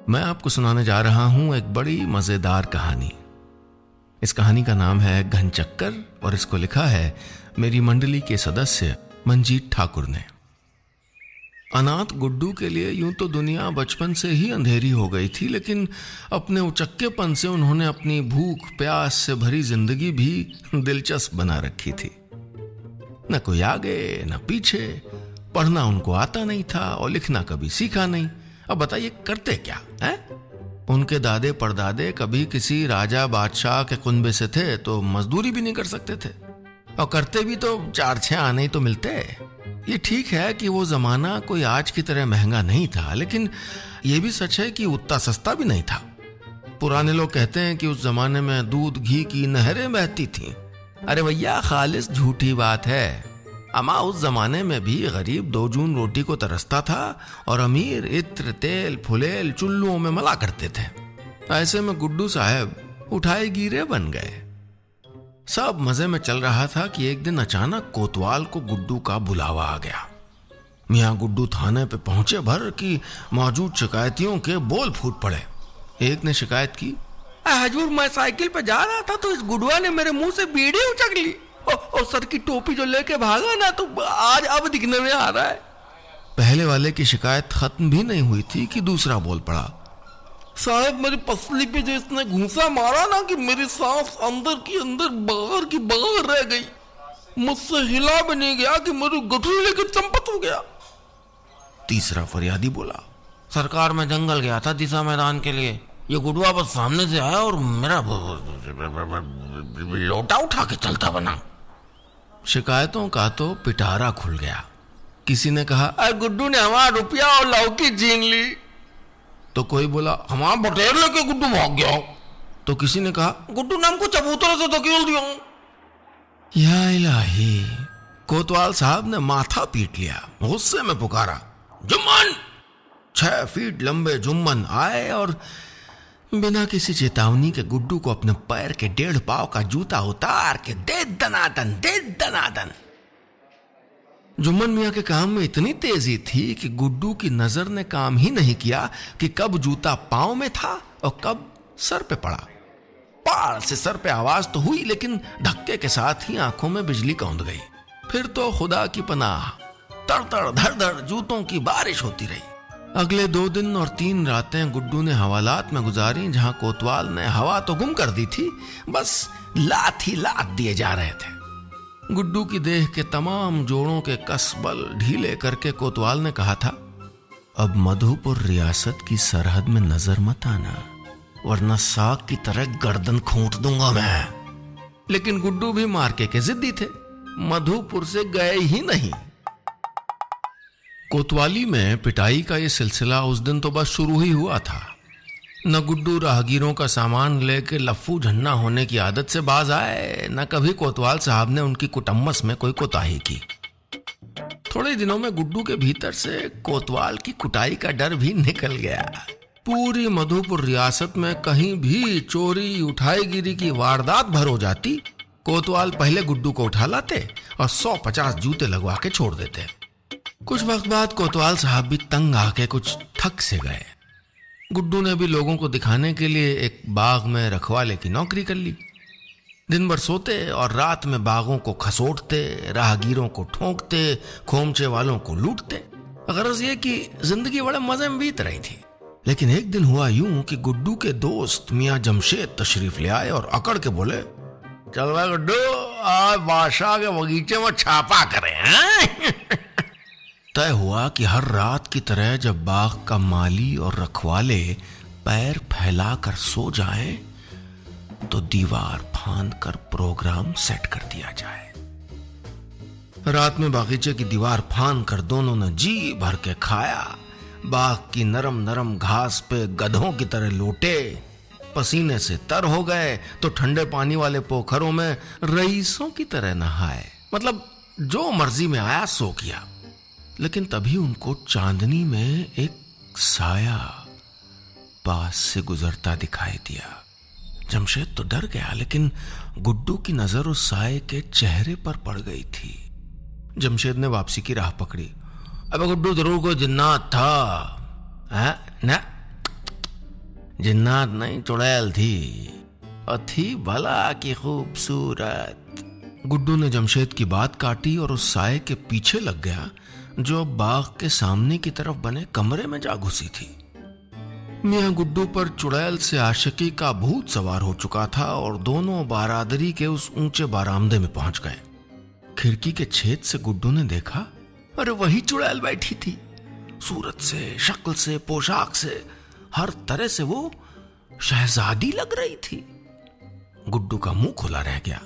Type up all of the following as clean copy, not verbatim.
मैं आपको सुनाने जा रहा हूं एक बड़ी मजेदार कहानी। इस कहानी का नाम है घनचक्कर और इसको लिखा है मेरी मंडली के सदस्य मंजीत ठाकुर ने। अनाथ गुड्डू के लिए यूं तो दुनिया बचपन से ही अंधेरी हो गई थी, लेकिन अपने उचक्केपन से उन्होंने अपनी भूख प्यास से भरी जिंदगी भी दिलचस्प बना रखी थी। न कोई आगे न पीछे, पढ़ना उनको आता नहीं था और लिखना कभी सीखा नहीं। अब बताइए करते क्या है? उनके दादे परदादे कभी किसी राजा बादशाह के कुनबे से थे तो मजदूरी भी नहीं कर सकते थे, और करते भी तो 4-6 आने ही तो मिलते। ये ठीक है कि वो जमाना कोई आज की तरह महंगा नहीं था, लेकिन ये भी सच है कि उतना सस्ता भी नहीं था। पुराने लोग कहते हैं कि उस जमाने में दूध घी की नहरें बहती थीं। अरे भैया, खालिस झूठी बात है। अमा उस जमाने में भी गरीब 2 जून रोटी को तरसता था और अमीर इत्र तेल फुलेल चुल्लुओं में मला करते थे। ऐसे में गुड्डू साहब उठाए गिरे बन गए। सब मजे में चल रहा था कि एक दिन अचानक कोतवाल को गुड्डू का बुलावा आ गया। मियाँ गुड्डू थाने पे पहुंचे भर कि मौजूद शिकायतियों के बोल फूट पड़े। एक ने शिकायत की, हजूर मैं साइकिल पे जा रहा था तो इस गुडुआ ने मेरे मुंह से बीड़ी उचक ली और सर की टोपी जो लेके भागा ना तो आज अब दिखने में आ रहा है। पहले वाले की शिकायत खत्म भी नहीं हुई थी कि दूसरा बोल पड़ा, साहब मेरी पसली पे जो इसने घूंसा मारा ना कि मेरी सांस अंदर की अंदर बाहर की बाहर रह गई, मुझसे हिला भी नहीं गया कि मेरी गठरी लेकर चंपत हो गया। तीसरा फरियादी बोला, सरकार में जंगल गया था दिशा मैदान के लिए, ये गुडुआ बस सामने से आया और मेरा लोटा उठा के चलता बना। शिकायतों का तो पिटारा खुल गया। किसी ने कहा, गुड्डू ने हमारा रुपया और लौकी छीन ली। तो कोई बोला, हमारा बटेर लेके गुड्डू भाग गया। तो किसी ने कहा, गुड्डू ने हमको चबूतरे से धकेल दिया। या इलाही, कोतवाल साहब ने माथा पीट लिया, गुस्से में पुकारा, जुम्मन। 6 फीट लंबे जुम्मन आए और बिना किसी चेतावनी के गुड्डू को अपने पैर के 1.5 पाव का जूता उतार के दे दनादन। जुम्मन मियाँ के काम में इतनी तेजी थी कि गुड्डू की नजर ने काम ही नहीं किया कि कब जूता पांव में था और कब सर पे पड़ा। पार से सर पे आवाज तो हुई, लेकिन धक्के के साथ ही आंखों में बिजली कौंध गई। फिर तो खुदा की पनाह, तड़-तड़ धड़-धड़ जूतों की बारिश होती रही। अगले 2 दिन और 3 रातें गुड्डू ने हवालात में गुजारी, जहां कोतवाल ने हवा तो गुम कर दी थी, बस लात ही लात दिए जा रहे थे। गुड्डू की देह के तमाम जोड़ों के कसबल ढीले करके कोतवाल ने कहा था, अब मधुपुर रियासत की सरहद में नजर मत आना, वरना साग की तरह गर्दन खोंट दूंगा मैं। लेकिन गुड्डू भी मार्के के जिद्दी थे, मधुपुर से गए ही नहीं। कोतवाली में पिटाई का ये सिलसिला उस दिन तो बस शुरू ही हुआ था। न गुड्डू राहगीरों का सामान लेके लफ्फू झन्ना होने की आदत से बाज आए, न कभी कोतवाल साहब ने उनकी कुटम्मस में कोई कोताही की। थोड़े दिनों में गुड्डू के भीतर से कोतवाल की कुटाई का डर भी निकल गया। पूरी मधुपुर रियासत में कहीं भी चोरी उठाईगिरी की वारदात भर हो जाती, कोतवाल पहले गुड्डू को उठा लाते और 150 जूते लगवा के छोड़ देते। कुछ वक्त बाद कोतवाल साहब भी तंग आके कुछ थक से गए। गुड्डू ने भी लोगों को दिखाने के लिए एक बाग में रखवाले की नौकरी कर ली। दिन भर सोते और रात में बागों को खसोटते, राहगीरों को ठोंकते, खोमचे वालों को लूटते। गरज ये कि जिंदगी बड़े मजे में बीत रही थी। लेकिन एक दिन हुआ यूं कि गुड्डू के दोस्त मियाँ जमशेद तशरीफ ले आए और अकड़ के बोले, चल भाई गुड्डू, आज बादशाह के बगीचे में छापा करें। तय हुआ कि हर रात की तरह जब बाग का माली और रखवाले पैर फैलाकर सो जाएं, तो दीवार फांद कर प्रोग्राम सेट कर दिया जाए। रात में बागीचे की दीवार फांद कर दोनों ने जी भर के खाया। बाग की नरम नरम घास पे गधों की तरह लोटे, पसीने से तर हो गए तो ठंडे पानी वाले पोखरों में रईसों की तरह नहाए। मतलब जो मर्जी में आया सो किया। लेकिन तभी उनको चांदनी में एक साया पास से गुजरता दिखाई दिया। जमशेद तो डर गया, लेकिन गुड्डू की नजर उस साये के चेहरे पर पड़ गई थी। जमशेद ने वापसी की राह पकड़ी। अबे गुड्डू, जरूर कोई जिन्नात था। न जिन्नात नहीं चुड़ैल थी, और थी भला की खूबसूरत। गुड्डू ने जमशेद की बात काटी और उस साए के पीछे लग गया जो बाग के सामने की तरफ बने कमरे में जा घुसी थी। मियां गुड्डू पर चुड़ैल से आशिकी का भूत सवार हो चुका था और दोनों बारादरी के उस ऊंचे बारामदे में पहुंच गए। खिड़की के छेद से गुड्डू ने देखा, अरे वही चुड़ैल बैठी थी। सूरत से, शक्ल से, पोशाक से, हर तरह से वो शहजादी लग रही थी। गुड्डू का मुंह खुला रह गया।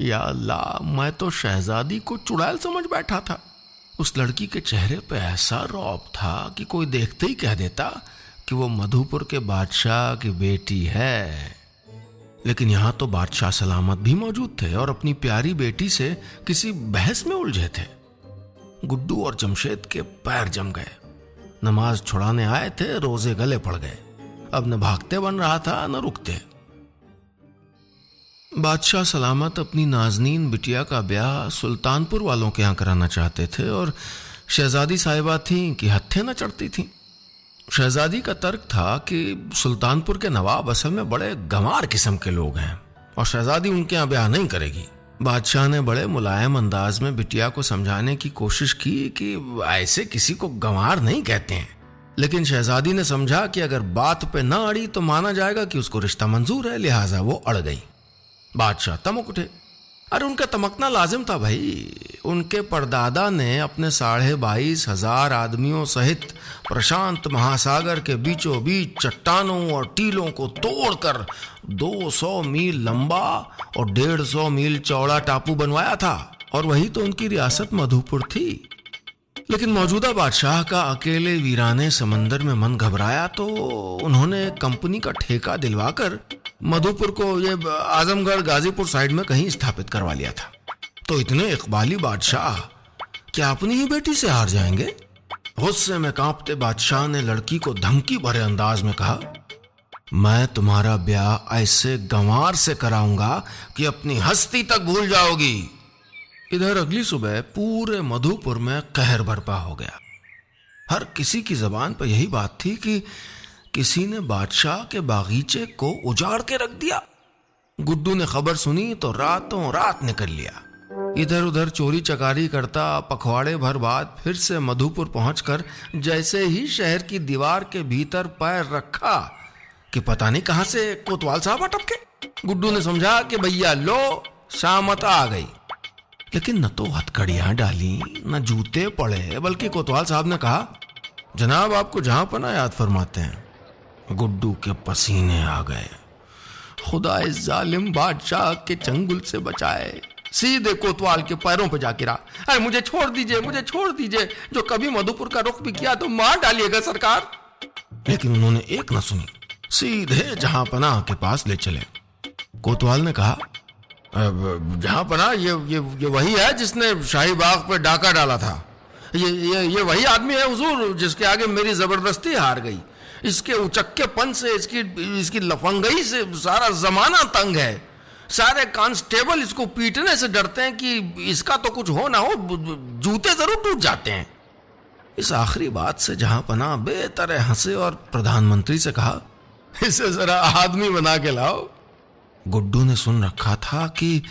या अल्लाह, मैं तो शहजादी को चुड़ैल समझ बैठा था। उस लड़की के चेहरे पे ऐसा रौब था कि कोई देखते ही कह देता कि वो मधुपुर के बादशाह की बेटी है। लेकिन यहां तो बादशाह सलामत भी मौजूद थे और अपनी प्यारी बेटी से किसी बहस में उलझे थे। गुड्डू और जमशेद के पैर जम गए। नमाज छुड़ाने आए थे, रोजे गले पड़ गए। अब न भागते बन रहा था न रुकते। बादशाह सलामत अपनी नाजनीन बिटिया का ब्याह सुल्तानपुर वालों के यहाँ कराना चाहते थे और शहजादी साहिबा थीं कि हत्थे न चढ़ती थीं। शहजादी का तर्क था कि सुल्तानपुर के नवाब असल में बड़े गंवार किस्म के लोग हैं और शहजादी उनके यहाँ ब्याह नहीं करेगी। बादशाह ने बड़े मुलायम अंदाज में बिटिया को समझाने की कोशिश की कि ऐसे किसी को गंवार नहीं कहते हैं, लेकिन शहजादी ने समझा कि अगर बात पे न अड़ी तो माना जाएगा कि उसको रिश्ता मंजूर है, लिहाजा वो अड़ गई। बादशाह तमक उठे। अरे उनका तमकना लाजिम था भाई। उनके परदादा ने अपने 22,500 आदमियों सहित प्रशांत महासागर के बीचों बीच चट्टानों और टीलों को तोड़कर 200 मील लंबा और 150 मील चौड़ा टापू बनवाया था और वही तो उनकी रियासत मधुपुर थी। लेकिन मौजूदा बादशाह का अकेले वीराने समंदर में मन घबराया तो उन्होंने कंपनी का ठेका दिलवाकर मधुपुर को ये आजमगढ़ गाजीपुर साइड में कहीं स्थापित करवा लिया था। तो इतने इकबाली बादशाह क्या अपनी ही बेटी से हार जाएंगे? गुस्से में कांपते बादशाह ने लड़की को धमकी भरे अंदाज में कहा, मैं तुम्हारा ब्याह ऐसे गंवार से कराऊंगा कि अपनी हस्ती तक भूल जाओगी। इधर अगली सुबह पूरे मधुपुर में कहर बरपा हो गया। हर किसी की जबान पर यही बात थी कि किसी ने बादशाह के बागीचे को उजाड़ के रख दिया। गुड्डू ने खबर सुनी तो रातों रात निकल लिया। इधर उधर चोरी चकारी करता पखवाड़े भर बाद फिर से मधुपुर पहुंचकर जैसे ही शहर की दीवार के भीतर पैर रखा कि पता नहीं कहां से कोतवाल साहब अटके। गुड्डू ने समझा कि भैया लो शामत आ गई, लेकिन न तो हथकड़ियां डाली न जूते पड़े, बल्कि कोतवाल साहब ने कहा, जनाब आपको जहां पना याद फरमाते हैं। गुड्डू के पसीने आ गए। खुदा इस जालिम बादशाह के चंगुल से बचाए। सीधे कोतवाल के पैरों पे जा गिरा। अरे मुझे छोड़ दीजिए, मुझे छोड़ दीजिए, जो कभी मधुपुर का रुख भी किया तो मार डालिएगा सरकार। लेकिन उन्होंने एक न सुनी, सीधे जहां पनाह के पास ले चले। कोतवाल ने कहा, जहां पनाह ये वही है जिसने शाही बाग पे डाका डाला था। ये वही आदमी है हुजूर जिसके आगे मेरी जबरदस्ती हार गई। इसके उचक्केपन से, इसकी लफंगई से सारा जमाना तंग है। सारे कांस्टेबल इसको पीटने से डरते हैं कि इसका तो कुछ हो ना हो, जूते जरूर टूट जाते हैं। इस आखिरी बात से जहां पनाह बेतरह हंसे और प्रधानमंत्री से कहा, इसे जरा आदमी बना के लाओ। गुड्डू ने सुन रखा था कि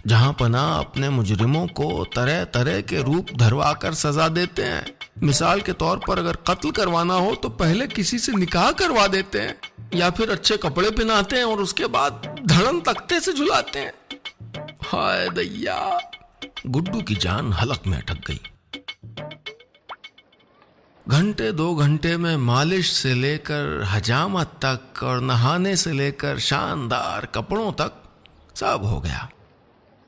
जहां पनाह अपने मुजरिमों को तरह तरह के रूप धरवा कर सजा देते हैं। मिसाल के तौर पर अगर कत्ल करवाना हो तो पहले किसी से निकाह करवा देते हैं या फिर अच्छे कपड़े पहनाते हैं और उसके बाद धड़न तख्ते से झुलाते हैं। हाय दैया, गुड्डू की जान हलक में अटक गई। घंटे 2 घंटे में मालिश से लेकर हजामत तक और नहाने से लेकर शानदार कपड़ों तक सब हो गया।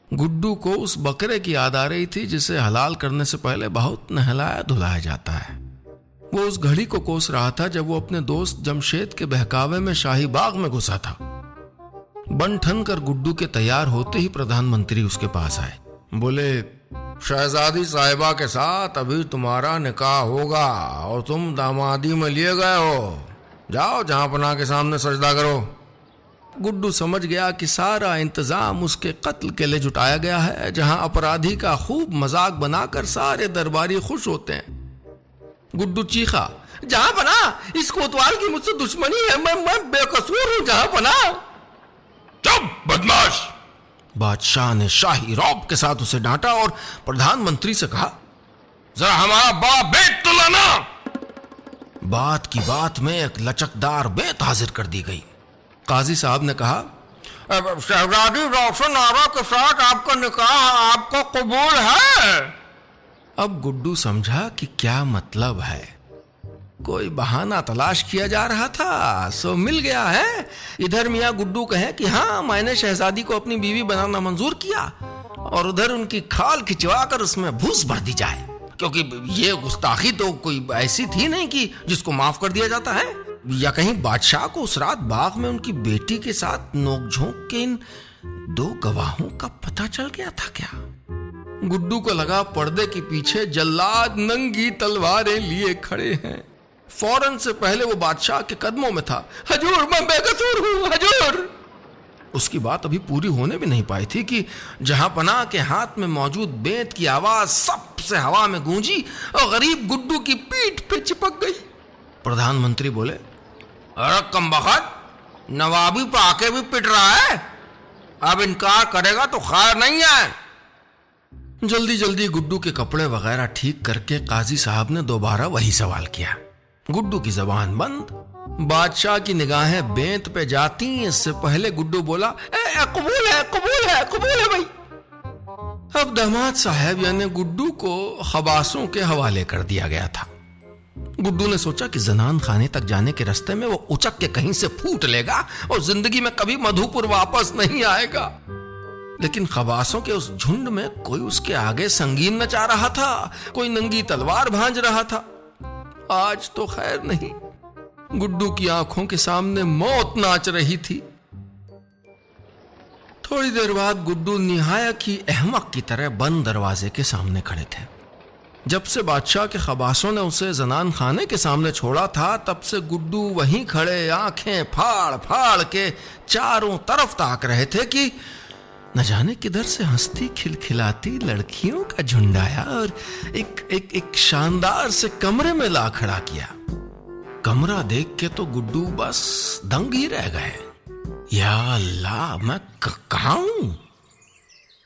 गुड्डू को उस बकरे की याद आ रही थी जिसे हलाल करने से पहले बहुत नहलाया धुलाया जाता है। वो उस घड़ी को कोस रहा था जब वो अपने दोस्त जमशेद के बहकावे में शाही बाग में घुसा था। बन ठन कर गुड्डू के तैयार होते ही प्रधानमंत्री उसके पास आए। बोले, शहजादी साहिबा के साथ अभी तुम्हारा निकाह होगा और तुम दामादी में लिए गए हो। जाओ जहां पनाह के सामने सजदा करो। गुड्डू समझ गया कि सारा इंतजाम उसके कत्ल के लिए जुटाया गया है, जहां अपराधी का खूब मजाक बनाकर सारे दरबारी खुश होते हैं। गुड्डू चीखा, जहां बना, इस कोतवाल की मुझसे दुश्मनी है, मैं बेकसूर हूं जहां बना। चुप बदमाश! बादशाह ने शाही रौब के साथ उसे डांटा और प्रधानमंत्री से कहा, जरा हमारा बड़ा बेत तो लाना। बात की बात में एक लचकदार बेत हाजिर कर दी गई। काजी साहब ने कहा, शहजादी रोशन आरा के साथ आपका निकाह आपको कबूल है? अब गुड्डू समझा कि क्या मतलब है। कोई बहाना तलाश किया जा रहा था, सो मिल गया है। इधर मियाँ गुड्डू कहे कि हाँ, मैंने शहजादी को अपनी बीवी बनाना मंजूर किया, और उधर उनकी खाल खिंचवा कर उसमें भूस भर दी जाए, क्योंकि ये गुस्ताखी तो कोई ऐसी थी नहीं कि जिसको माफ कर दिया जाता है। या कहीं बादशाह को उस रात बाग में उनकी बेटी के साथ नोकझोंक के इन दो गवाहों का पता चल गया था क्या? गुड्डू को लगा पर्दे के पीछे जल्लाद नंगी तलवारें लिए खड़े हैं। फौरन से पहले वो बादशाह के कदमों में था। हजूर, मैं बेकसूर हूं, हजूर। उसकी बात अभी पूरी होने भी नहीं पाई थी कि जहां पनाह के हाथ में मौजूद बेत की आवाज सबसे हवा में गूंजी और गरीब गुड्डू की पीठ पे चिपक गई। प्रधानमंत्री बोले, अरे कमबख्त, नवाबी पे आके भी पिट रहा है, अब इनकार करेगा तो खैर नहीं है। जल्दी जल्दी गुड्डू के कपड़े वगैरह ठीक करके काजी साहब ने दोबारा वही सवाल किया। गुड्डू की जबान बंद, बादशाह की निगाहें बेंत पे जाती। इससे पहले गुड्डू बोला, कबूल है, कबूल है, कबूल है भाई। अब दामाद साहब यानी गुड्डू को खबासों के हवाले कर दिया गया था। गुड्डू ने सोचा कि जनान खाने तक जाने के रास्ते में वो उचक के कहीं से फूट लेगा और जिंदगी में कभी मधुपुर वापस नहीं आएगा। लेकिन खबासों के उस झुंड में कोई उसके आगे संगीन नचा रहा था, कोई नंगी तलवार भांज रहा था। आज तो खैर नहीं। गुड्डू की आंखों के सामने मौत नाच रही थी। थोड़ी देर बाद गुड्डू निहायत ही अहमक की तरह बंद दरवाजे के सामने खड़े थे। जब से बादशाह के खबासों ने उसे जनान खाने के सामने छोड़ा था, तब से गुड्डू वहीं खड़े आंखें फाड़ फाड़ के चारों तरफ ताक रहे थे कि न जाने किधर से हंसती खिलखिलाती लड़कियों का झुंड आया और एक शानदार से कमरे में ला खड़ा किया। कमरा देख के तो गुड्डू बस दंग ही रह गए। या अल्लाह, मैं कहां हूं?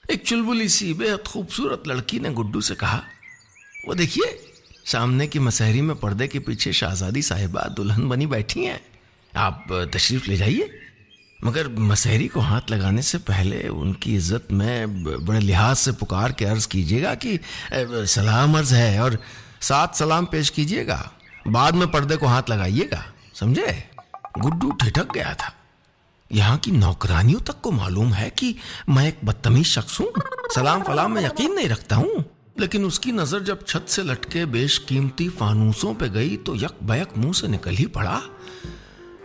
एक चुलबुली सी बेहद खूबसूरत लड़की ने गुड्डू से कहा, वो देखिए, सामने की मसहरी में पर्दे के पीछे शहजादी साहिबा दुल्हन बनी बैठी हैं, आप तशरीफ ले जाइए। मगर मसहरी को हाथ लगाने से पहले उनकी इज्जत में बड़े लिहाज से पुकार के अर्ज कीजिएगा कि सलाम अर्ज है, और साथ सलाम पेश कीजिएगा। बाद में पर्दे को हाथ लगाइएगा, समझे? गुड्डू ठिठक गया था। यहाँ की नौकरानियों तक को मालूम है कि मैं एक बदतमीज शख्स हूँ, सलाम फलाम में यकीन नहीं रखता हूँ। लेकिन उसकी नजर जब छत से लटके बेशकीमती फानूसों पे गई तो यक बयक मुंह से निकल ही पड़ा,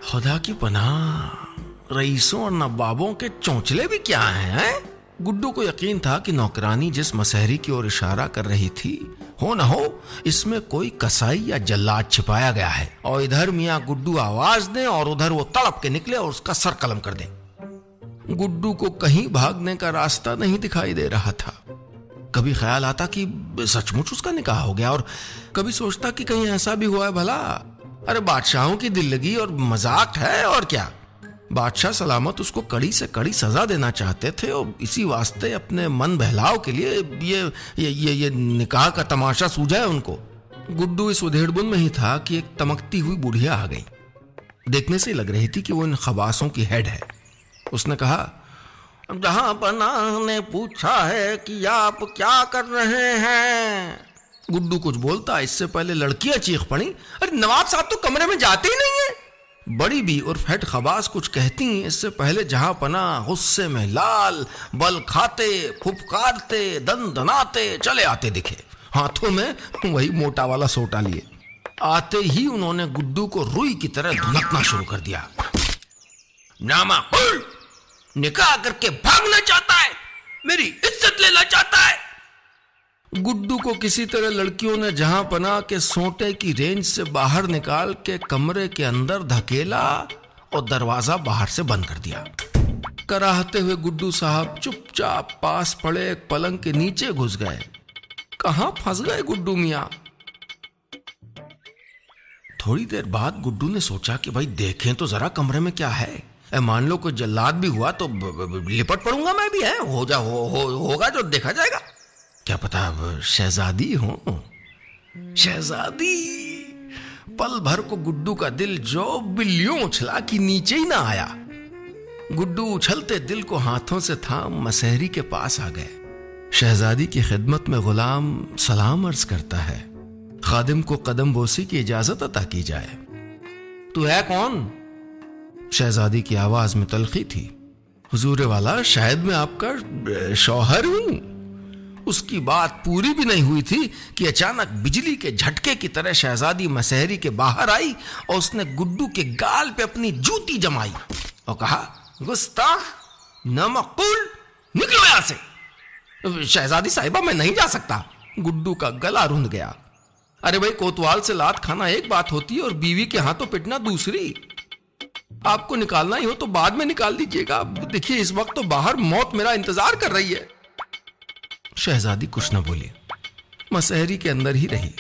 खुदा की पनाह, रईसों और नवाबों के चौंचले भी क्या हैं? गुड्डू को यकीन था कि नौकरानी जिस मसहरी की ओर इशारा कर रही थी, हो न हो इसमें कोई कसाई या जल्लाद छिपाया गया है, और इधर मियाँ गुड्डू आवाज दे और उधर वो तड़प के निकले और उसका सर कलम कर दे। गुड्डू को कहीं भागने का रास्ता नहीं दिखाई दे रहा था। कभी ख्याल आता कि सचमुच उसका निकाह हो गया, और कभी सोचता कि कहीं ऐसा भी हुआ है भला। अरे बादशाहों की दिल लगी और मजाक है, और क्या। बादशाह सलामत उसको कड़ी से कड़ी सजा देना चाहते थे, और इसी वास्ते अपने मन बहलाव के लिए ये निकाह का तमाशा सूझा है उनको। गुड्डू इस उधेड़बुन में ही था कि एक तमकती हुई बुढ़िया आ गई। देखने से लग रही थी कि वो इन खबासों की हेड है। उसने कहा, जहां पनाह ने पूछा है कि आप क्या कर रहे हैं। गुड्डू कुछ बोलता इससे पहले लड़कियां चीख पड़ी, अरे नवाब साहब तो कमरे में जाते ही नहीं है। बड़ी बी उर्फ हेड खबास कुछ कहती इससे पहले जहां पनाह गुस्से में लाल, बल खाते, फुफकारते, दनाते चले आते दिखे, हाथों में वही मोटा वाला सोटा लिए। आते ही उन्होंने गुड्डू को रुई की तरह धुनकना शुरू कर दिया। नामाकुल, निकाह करके भागना चाहता है, मेरी इज्जत लेना चाहता है। गुड्डू को किसी तरह लड़कियों ने जहां पनाह के सोटे की रेंज से बाहर निकाल के कमरे के अंदर धकेला और दरवाजा बाहर से बंद कर दिया। कराहते हुए गुड्डू साहब चुपचाप पास पड़े एक पलंग के नीचे घुस गए। कहां फंस गए गुड्डू मियां? थोड़ी देर बाद गुड्डू ने सोचा कि भाई देखें तो जरा कमरे में क्या है। मान लो कोई जल्लाद भी हुआ तो लिपट पड़ूंगा मैं भी, है होगा जो देखा जाएगा। क्या पता शहजादी हो। शहजादी। पल भर को गुड्डू का दिल जो बिल्लियों उछला कि नीचे ही ना आया। गुड्डू उछलते दिल को हाथों से थाम मसहरी के पास आ गए। शहजादी की खिदमत में गुलाम सलाम अर्ज करता है। खादिम को कदम बोसी की इजाजत अता की जाए। तू है कौन? शहजादी की आवाज में तलखी थी। हुजूर वाला, शायद मैं आपका शौहर हूं। उसकी बात पूरी भी नहीं हुई थी कि अचानक बिजली के झटके की तरह शहजादी मसहरी के बाहर आई और उसने गुड्डू के गाल पे अपनी जूती जमाई और कहा, गुस्ताख, नामक़ूल, निकलो यहां से। शहजादी साहिबा, मैं नहीं जा सकता। गुड्डू का गला रुंध गया। अरे भाई, कोतवाल से लात खाना एक बात होती है और बीवी के हाथों पिटना दूसरी। आपको निकालना ही हो तो बाद में निकाल दीजिएगा। देखिए, इस वक्त तो बाहर मौत मेरा इंतजार कर रही है। शहजादी कुछ न बोली, मसहरी के अंदर ही रही।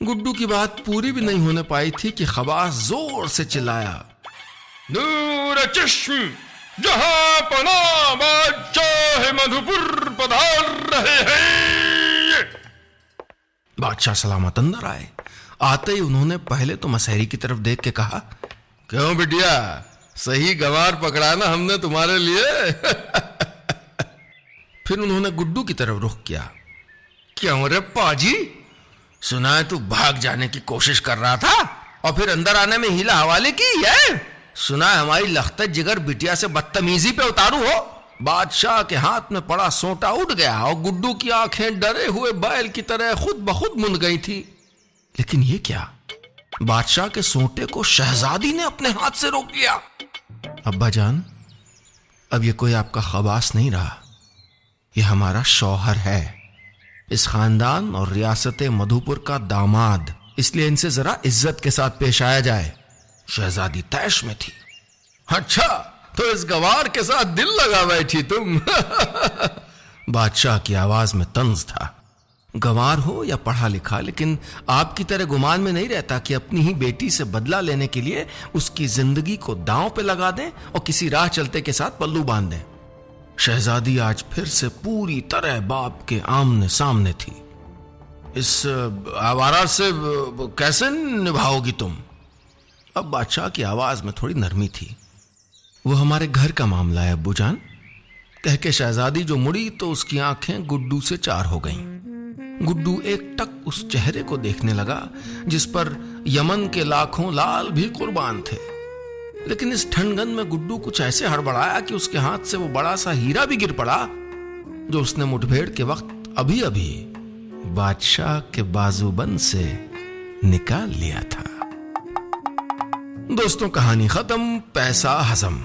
गुड्डू की बात पूरी भी नहीं होने पाई थी कि खबास जोर से चिल्लाया, नूर चश्म जहां पना बादशाह मधुपुर पधार रहे हैं। बादशाह सलामत अंदर आए। आते ही उन्होंने पहले तो मसहरी की तरफ देख के कहा, क्यों बिटिया, सही गंवार पकड़ा ना हमने तुम्हारे लिए। फिर उन्होंने गुड्डू की तरफ रुख किया। क्यों रे पाजी, सुना है तू भाग जाने की कोशिश कर रहा था और फिर अंदर आने में हीला हवाले की है। सुना है हमारी लख्त जिगर बिटिया से बदतमीजी पे उतारू हो। बादशाह के हाथ में पड़ा सोटा उठ गया और गुड्डू की आंखें डरे हुए बैल की तरह खुद बखुद मुंद गई थी। लेकिन ये क्या, बादशाह के सोटे को शहजादी ने अपने हाथ से रोक लिया। अब्बा जान, अब ये कोई आपका खबास नहीं रहा, ये हमारा शौहर है, इस खानदान और रियासत मधुपुर का दामाद, इसलिए इनसे जरा इज्जत के साथ पेश आया जाए। शहजादी तैश में थी। अच्छा, तो इस गवार के साथ दिल लगा बैठी तुम। बादशाह की आवाज में तंज था। गंवार हो या पढ़ा लिखा, लेकिन आपकी तरह गुमान में नहीं रहता कि अपनी ही बेटी से बदला लेने के लिए उसकी जिंदगी को दांव पे लगा दें और किसी राह चलते के साथ पल्लू बांध दें। शहजादी आज फिर से पूरी तरह बाप के आमने सामने थी। इस आवारा से कैसे निभाओगी तुम? अब बादशाह की आवाज में थोड़ी नरमी थी। वो हमारे घर का मामला है अब्बू जान, कह के शहजादी जो मुड़ी तो उसकी आंखें गुड्डू से चार हो गईं। गुड्डू एक टक उस चेहरे को देखने लगा जिस पर यमन के लाखों लाल भी कुर्बान थे। लेकिन इस ठंडगन में गुड्डू कुछ ऐसे हड़बड़ाया कि उसके हाथ से वो बड़ा सा हीरा भी गिर पड़ा जो उसने मुठभेड़ के वक्त अभी अभी बादशाह के बाजूबंद से निकाल लिया था। दोस्तों, कहानी खत्म, पैसा हजम।